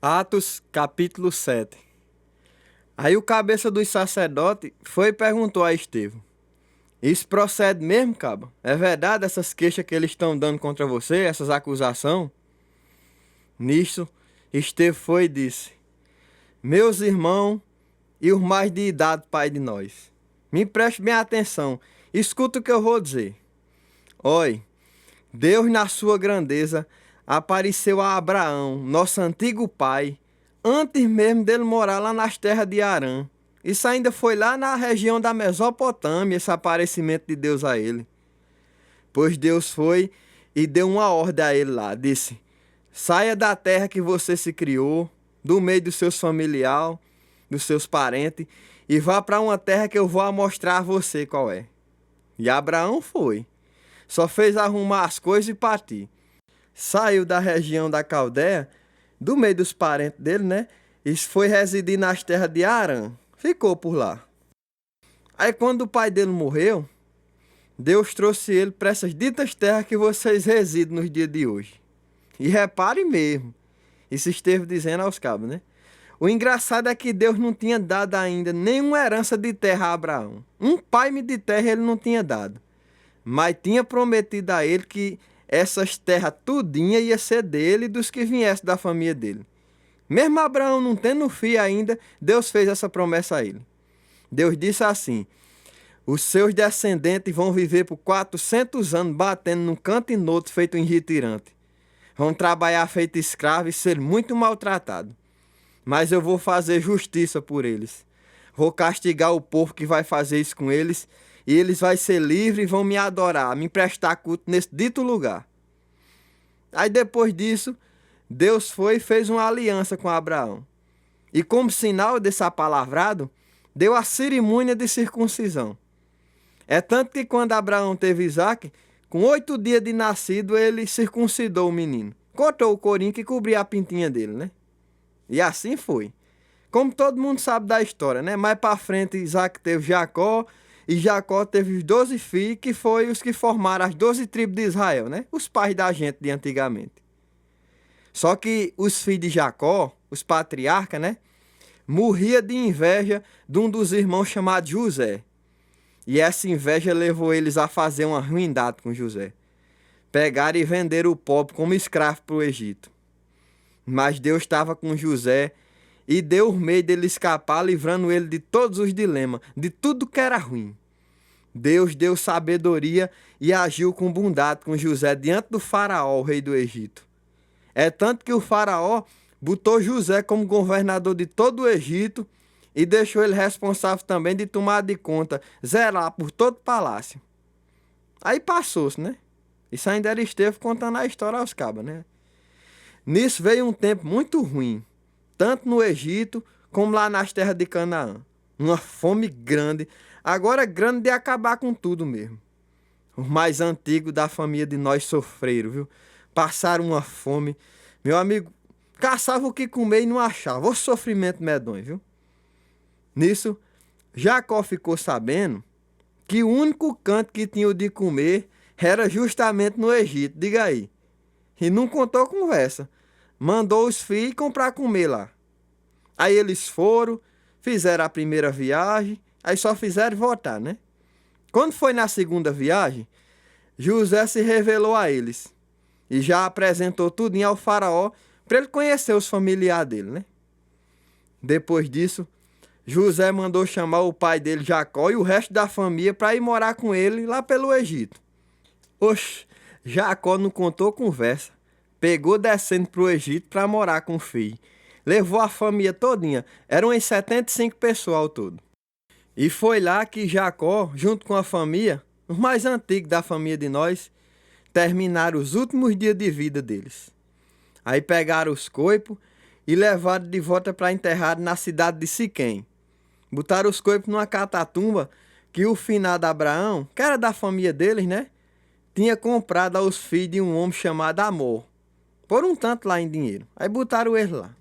Atos, capítulo 7. Aí o cabeça dos sacerdotes foi e perguntou a Estevão: Isso procede mesmo, caba? É verdade essas queixas que eles estão dando contra você, essas acusações? Nisso, Estevão foi e disse: Meus irmãos e os mais de idade, pai de nós, me preste bem atenção, escuta o que eu vou dizer. Oi, Deus na sua grandeza apareceu a Abraão, nosso antigo pai, antes mesmo dele morar lá nas terras de Harã. Isso ainda foi lá na região da Mesopotâmia, esse aparecimento de Deus a ele. Pois Deus foi e deu uma ordem a ele lá, disse: Saia da terra que você se criou, do meio dos seus familiares, dos seus parentes, e vá para uma terra que eu vou mostrar a você qual é. E Abraão foi. Só fez arrumar as coisas e partir. Saiu da região da Caldeia, do meio dos parentes dele, né? E foi residir nas terras de Harã. Ficou por lá. Aí quando o pai dele morreu, Deus trouxe ele para essas ditas terras que vocês residem nos dias de hoje. E repare mesmo, isso esteve dizendo aos cabos, né? O engraçado é que Deus não tinha dado ainda nenhuma herança de terra a Abraão. Um pai de terra ele não tinha dado. Mas tinha prometido a ele que essas terras tudinha ia ser dele e dos que viessem da família dele. Mesmo Abraão não tendo filho ainda, Deus fez essa promessa a ele. Deus disse assim: os seus descendentes vão viver por 400 anos batendo num canto e no outro feito um retirante. Vão trabalhar feito escravo e ser muito maltratados. Mas eu vou fazer justiça por eles. Vou castigar o povo que vai fazer isso com eles, e eles vão ser livres e vão me adorar, me prestar culto nesse dito lugar. Aí depois disso, Deus foi e fez uma aliança com Abraão. E como sinal desse apalavrado, deu a cerimônia de circuncisão. É tanto que quando Abraão teve Isaque, com 8 dias de nascido, ele circuncidou o menino. Cortou o corinho que cobria a pintinha dele, né? E assim foi. Como todo mundo sabe da história, né? Mais para frente, Isaque teve Jacó, e Jacó teve os 12 filhos, que foi os que formaram as 12 tribos de Israel, né? Os pais da gente de antigamente. Só que os filhos de Jacó, os patriarcas, né? Morria de inveja de um dos irmãos chamado José. E essa inveja levou eles a fazer uma ruindade com José. Pegaram e venderam o pobre como escravo para o Egito. Mas Deus estava com José e deu o meio dele escapar, livrando ele de todos os dilemas, de tudo que era ruim. Deus deu sabedoria e agiu com bondade com José diante do faraó, o rei do Egito. É tanto que o faraó botou José como governador de todo o Egito e deixou ele responsável também de tomar de conta, zelar por todo o palácio. Aí passou-se, né? Isso ainda era Estevão contando a história aos cabas, né? Nisso veio um tempo muito ruim, tanto no Egito como lá nas terras de Canaã. Uma fome grande, agora grande de acabar com tudo mesmo. Os mais antigos da família de nós sofreram, viu? Passaram uma fome. Meu amigo, caçava o que comer e não achava. O sofrimento medonho, viu? Nisso, Jacó ficou sabendo que o único canto que tinha o de comer era justamente no Egito. Diga aí. E não contou conversa. Mandou os filhos comprar comer lá. Aí eles foram, fizeram a primeira viagem, aí só fizeram voltar, né? Quando foi na segunda viagem, José se revelou a eles e já apresentou tudinho ao faraó para ele conhecer os familiares dele, né? Depois disso, José mandou chamar o pai dele, Jacó, e o resto da família para ir morar com ele lá pelo Egito. Oxe, Jacó não contou conversa. Pegou descendo para o Egito para morar com o filho. Levou a família todinha. Eram uns 75 pessoas ao todo. E foi lá que Jacó, junto com a família, os mais antigos da família de nós, terminaram os últimos dias de vida deles. Aí pegaram os corpos e levaram de volta para enterrar na cidade de Siquém. Botaram os corpos numa catatumba que o finado Abraão, que era da família deles, né? Tinha comprado aos filhos de um homem chamado Amor. Por um tanto lá em dinheiro. Aí botaram eles lá.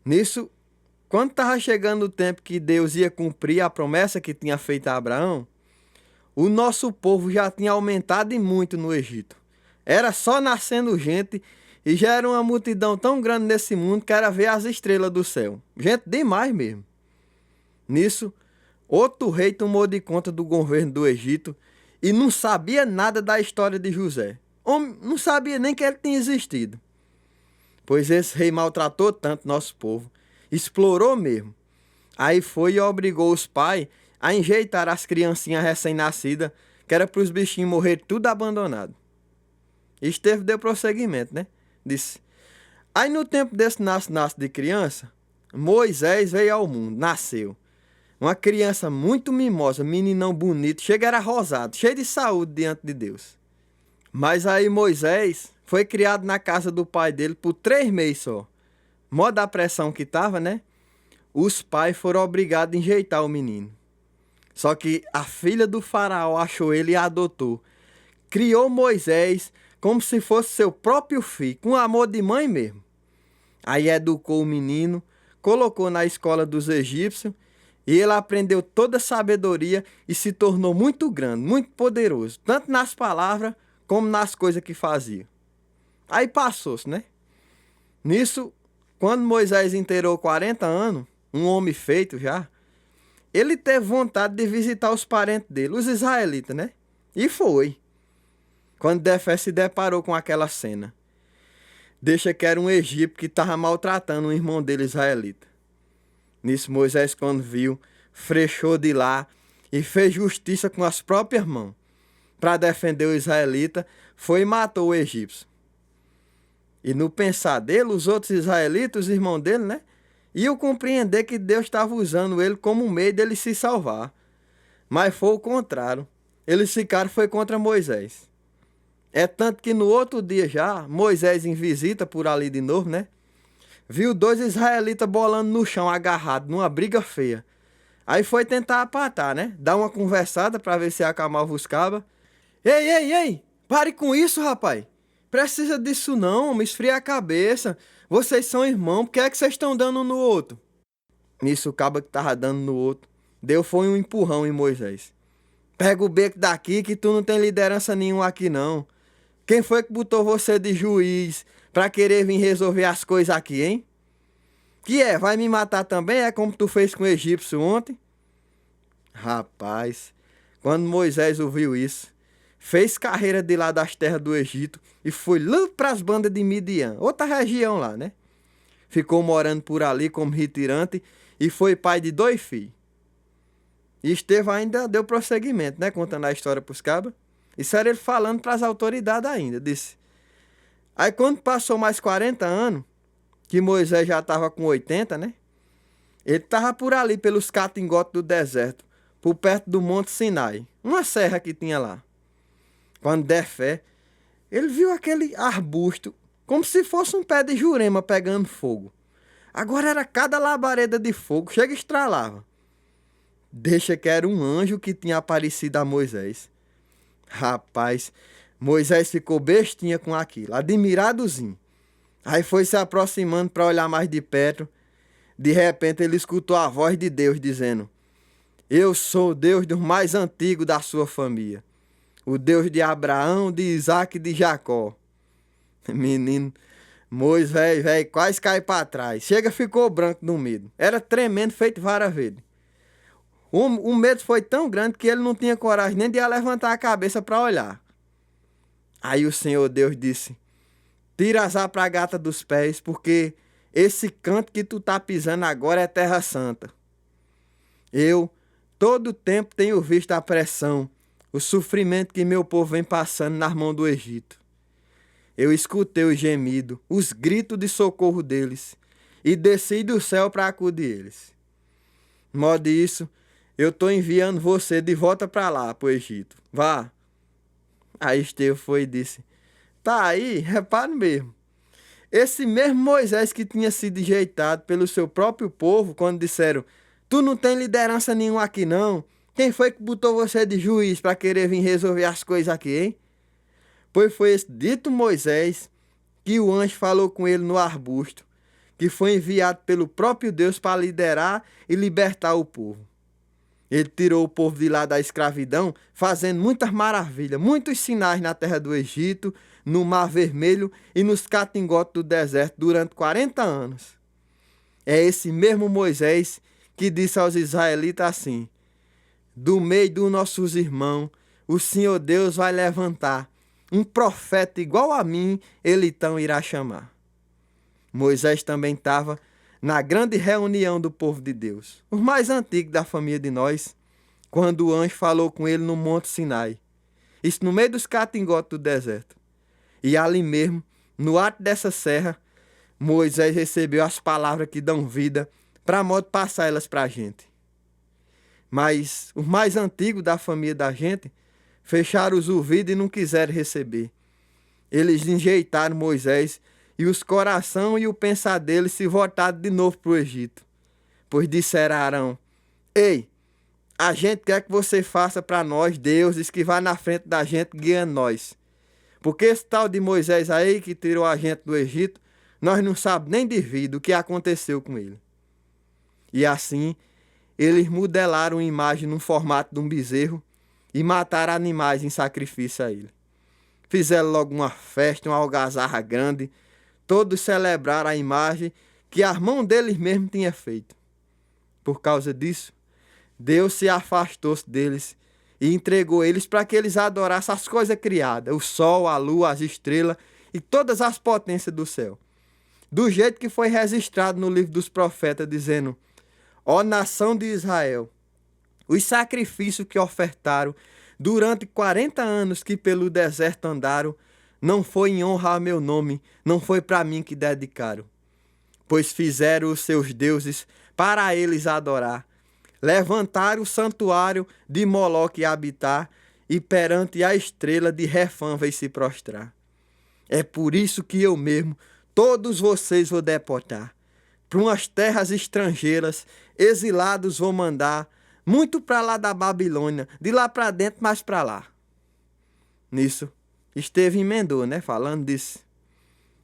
Nisso, quando estava chegando o tempo que Deus ia cumprir a promessa que tinha feito a Abraão, o nosso povo já tinha aumentado e muito no Egito. Era só nascendo gente E já era uma multidão tão grande nesse mundo que era ver as estrelas do céu. Gente demais mesmo. Nisso, outro rei tomou de conta do governo do Egito e não sabia nada da história de José. Homem, não sabia nem que ele tinha existido. Pois esse rei maltratou tanto nosso povo, explorou mesmo. Aí foi e obrigou os pais a enjeitar as criancinhas recém-nascidas, que era para os bichinhos morrer tudo abandonado. Estevão deu prosseguimento, né? Disse: aí no tempo desse nasce de criança, Moisés veio ao mundo, nasceu. Uma criança muito mimosa, meninão bonito, chega era rosado, cheio de saúde diante de Deus. Mas aí Moisés foi criado na casa do pai dele por 3 meses só. Mó da pressão que tava, né? Os pais foram obrigados a enjeitar o menino. Só que a filha do faraó achou ele e adotou. Criou Moisés como se fosse seu próprio filho, com amor de mãe mesmo. Aí educou o menino, colocou na escola dos egípcios e ele aprendeu toda a sabedoria e se tornou muito grande, muito poderoso, tanto nas palavras como nas coisas que fazia. Aí passou-se, né? Nisso, quando Moisés inteirou 40 anos, um homem feito já, ele teve vontade de visitar os parentes dele, os israelitas, né? E foi. Quando Defé se deparou com aquela cena. Deixa que era um egípcio que estava maltratando um irmão dele israelita. Nisso Moisés, quando viu, frechou de lá e fez justiça com as próprias mãos. Para defender o israelita, foi e matou o egípcio. E no pensar dele, os outros israelitas, os irmãos dele, né? Iam compreender que Deus estava usando ele como um meio dele se salvar. Mas foi o contrário. Eles ficaram foi contra Moisés. É tanto que no outro dia já, Moisés em visita por ali de novo, né? Viu 2 israelitas bolando no chão, agarrados, numa briga feia. Aí foi tentar apatar, né? Dar uma conversada para ver se acalmava os cabas. Ei, ei, ei! Pare com isso, rapaz! Precisa disso não, me esfria a cabeça. Vocês são irmãos, por que é que vocês estão dando um no outro? Nisso o caba que tava dando no outro, deu foi um empurrão em Moisés. Pega o beco daqui que tu não tem liderança nenhuma aqui não. Quem foi que botou você de juiz pra querer vir resolver as coisas aqui, hein? Que é, vai me matar também? É como tu fez com o egípcio ontem? Rapaz, quando Moisés ouviu isso, fez carreira de lá das terras do Egito e foi lá pras bandas de Midian, outra região lá, né? Ficou morando por ali como retirante e foi pai de 2 filhos. E Estevão ainda deu prosseguimento, né? Contando a história pros cabas. Isso era ele falando para as autoridades ainda. Disse. Aí quando passou mais 40 anos, que Moisés já estava com 80, né? Ele estava por ali, pelos catingotes do deserto, por perto do Monte Sinai, uma serra que tinha lá. Quando der fé, ele viu aquele arbusto, como se fosse um pé de jurema pegando fogo. Agora era cada labareda de fogo, chega e estralava. Deixa que era um anjo que tinha aparecido a Moisés. Rapaz, Moisés ficou bestinha com aquilo, admiradozinho. Aí foi se aproximando para olhar mais de perto. De repente ele escutou a voz de Deus dizendo: eu sou o Deus do mais antigo da sua família. O Deus de Abraão, de Isaac e de Jacó. Menino, Moisés, velho, quase cai para trás. Chega, ficou branco no medo. Era tremendo, feito vara verde. O medo foi tão grande que ele não tinha coragem nem de levantar a cabeça para olhar. Aí o Senhor Deus disse: tira as alpargatas dos pés, porque esse canto que tu tá pisando agora é terra santa. Eu, todo o tempo, tenho visto a pressão, o sofrimento que meu povo vem passando nas mãos do Egito. Eu escutei o gemido, os gritos de socorro deles, e desci do céu para acudir eles. De modo isso, eu tô enviando você de volta para lá, pro Egito. Vá. Aí Estevão foi e disse: tá aí, repare mesmo. Esse mesmo Moisés que tinha sido enjeitado pelo seu próprio povo quando disseram: tu não tem liderança nenhuma aqui não. Quem foi que botou você de juiz para querer vir resolver as coisas aqui, hein? Pois foi esse dito Moisés que o anjo falou com ele no arbusto, que foi enviado pelo próprio Deus para liderar e libertar o povo. Ele tirou o povo de lá da escravidão, fazendo muitas maravilhas, muitos sinais na terra do Egito, no Mar Vermelho e nos catingotes do deserto durante 40 anos. É esse mesmo Moisés que disse aos israelitas assim: do meio dos nossos irmãos, o Senhor Deus vai levantar um profeta igual a mim, ele então irá chamar. Moisés também estava na grande reunião do povo de Deus, os mais antigos da família de nós, quando o anjo falou com ele no Monte Sinai. Isso no meio dos catingotes do deserto. E ali mesmo, no alto dessa serra, Moisés recebeu as palavras que dão vida para modo passar elas para a gente. Mas os mais antigos da família da gente fecharam os ouvidos e não quiseram receber. Eles enjeitaram Moisés e os coração e o pensar deles se voltaram de novo para o Egito. Pois disseram a Arão: ei, a gente quer que você faça para nós deuses que vá na frente da gente guiando nós. Porque esse tal de Moisés aí que tirou a gente do Egito, nós não sabemos nem de vida o que aconteceu com ele. E assim, eles modelaram uma imagem no formato de um bezerro e mataram animais em sacrifício a ele. Fizeram logo uma festa, uma algazarra grande. Todos celebraram a imagem que as mãos deles mesmos tinham feito. Por causa disso, Deus se afastou deles e entregou eles para que eles adorassem as coisas criadas, o sol, a lua, as estrelas e todas as potências do céu. Do jeito que foi registrado no livro dos profetas, dizendo: ó nação de Israel, os sacrifícios que ofertaram durante 40 anos que pelo deserto andaram, não foi em honra ao meu nome, não foi para mim que dedicaram. Pois fizeram os seus deuses para eles adorar. Levantaram o santuário de Moloque habitar, e perante a estrela de Refã veio se prostrar. É por isso que eu mesmo, todos vocês vou deportar. Para umas terras estrangeiras, exilados vou mandar, muito para lá da Babilônia, de lá para dentro, mais para lá. Nisso, Estevão emendou, falando disso.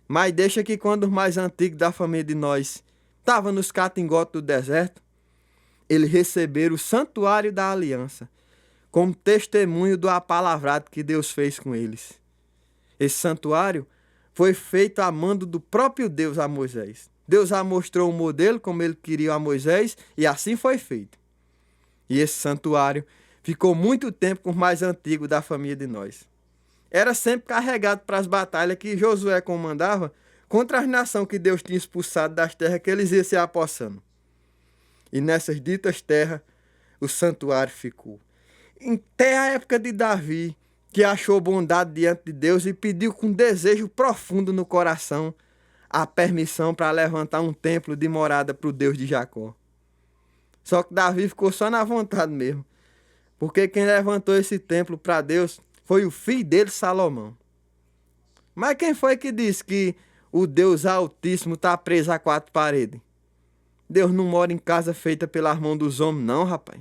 Mas deixa que quando os mais antigos da família de nós estavam nos catingotes do deserto, eles receberam o santuário da aliança, como testemunho do apalavrado que Deus fez com eles. Esse santuário foi feito a mando do próprio Deus a Moisés. Deus já mostrou o modelo como ele queria a Moisés e assim foi feito. E esse santuário ficou muito tempo com os mais antigos da família de nós. Era sempre carregado para as batalhas que Josué comandava contra as nações que Deus tinha expulsado das terras que eles iam se apossando. E nessas ditas terras, o santuário ficou. Até a época de Davi, que achou bondade diante de Deus e pediu com desejo profundo no coração a permissão para levantar um templo de morada para o Deus de Jacó. Só que Davi ficou só na vontade mesmo, porque quem levantou esse templo para Deus foi o filho dele, Salomão. Mas quem foi que disse que o Deus Altíssimo está preso a quatro paredes? Deus não mora em casa feita pelas mãos dos homens, não, rapaz.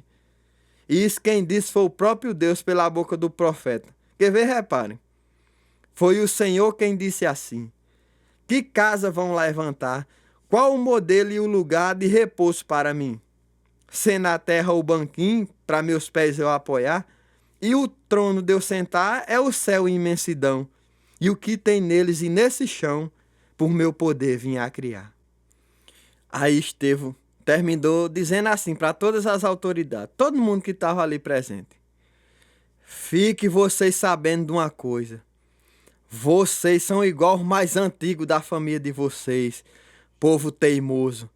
E isso quem disse foi o próprio Deus pela boca do profeta. Quer ver, reparem. Foi o Senhor quem disse assim: que casa vão levantar? Qual o modelo e o lugar de repouso para mim? Sendo a terra o banquinho, para meus pés eu apoiar, e o trono de eu sentar é o céu em imensidão, e o que tem neles e nesse chão, por meu poder vim a criar. Aí Estevão terminou dizendo assim para todas as autoridades, todo mundo que estava ali presente: fique vocês sabendo de uma coisa, vocês são igual os mais antigos da família de vocês, povo teimoso.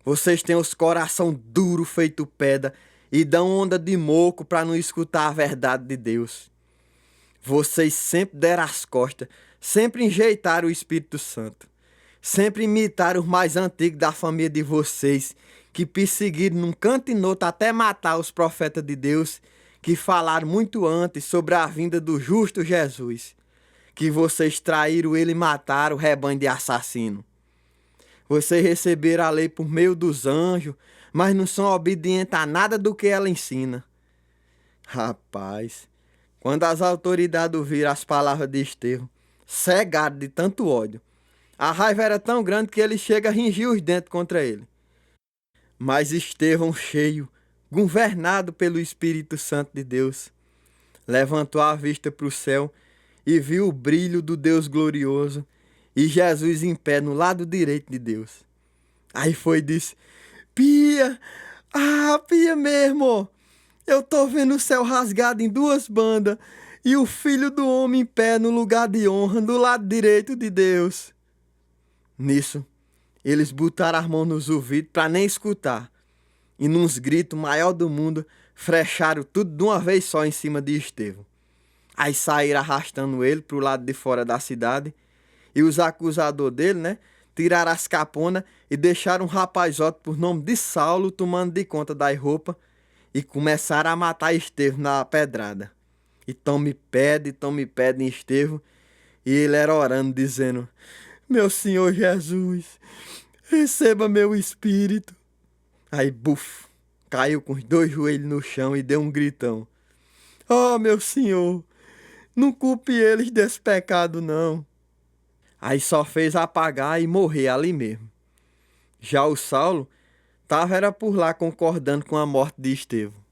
Vocês têm os coração duro feito pedra e dão onda de moco para não escutar a verdade de Deus. Vocês sempre deram as costas, sempre enjeitaram o Espírito Santo, sempre imitaram os mais antigos da família de vocês, que perseguiram num canto e no outro até matar os profetas de Deus, que falaram muito antes sobre a vinda do justo Jesus, que vocês traíram ele e mataram o rebanho de assassino. Vocês receberam a lei por meio dos anjos, mas não são obedientes a nada do que ela ensina. Rapaz, quando as autoridades ouviram as palavras de Estevão, cegaram de tanto ódio, a raiva era tão grande que ele chega a ringir os dentes contra ele. Mas Estevão, cheio, governado pelo Espírito Santo de Deus, levantou a vista para o céu e viu o brilho do Deus glorioso e Jesus em pé no lado direito de Deus. Aí foi e disse: Pia, Pia mesmo, eu tô vendo o céu rasgado em duas bandas e o Filho do Homem em pé no lugar de honra, do lado direito de Deus. Nisso, eles botaram as mãos nos ouvidos para nem escutar. E nos gritos maior do mundo, frecharam tudo de uma vez só em cima de Estevão. Aí saíram arrastando ele pro lado de fora da cidade. E os acusadores dele, né? Tiraram as caponas e deixaram um rapazote por nome de Saulo tomando de conta das roupas. E começaram a matar Estevão na pedrada. E tome pede em Estevão. E ele era orando, dizendo: Meu Senhor Jesus, receba meu espírito. Aí, buf, caiu com os dois joelhos no chão e deu um gritão: Oh, meu Senhor, não culpe eles desse pecado, não. Aí só fez apagar e morrer ali mesmo. Já o Saulo tava era por lá concordando com a morte de Estevão.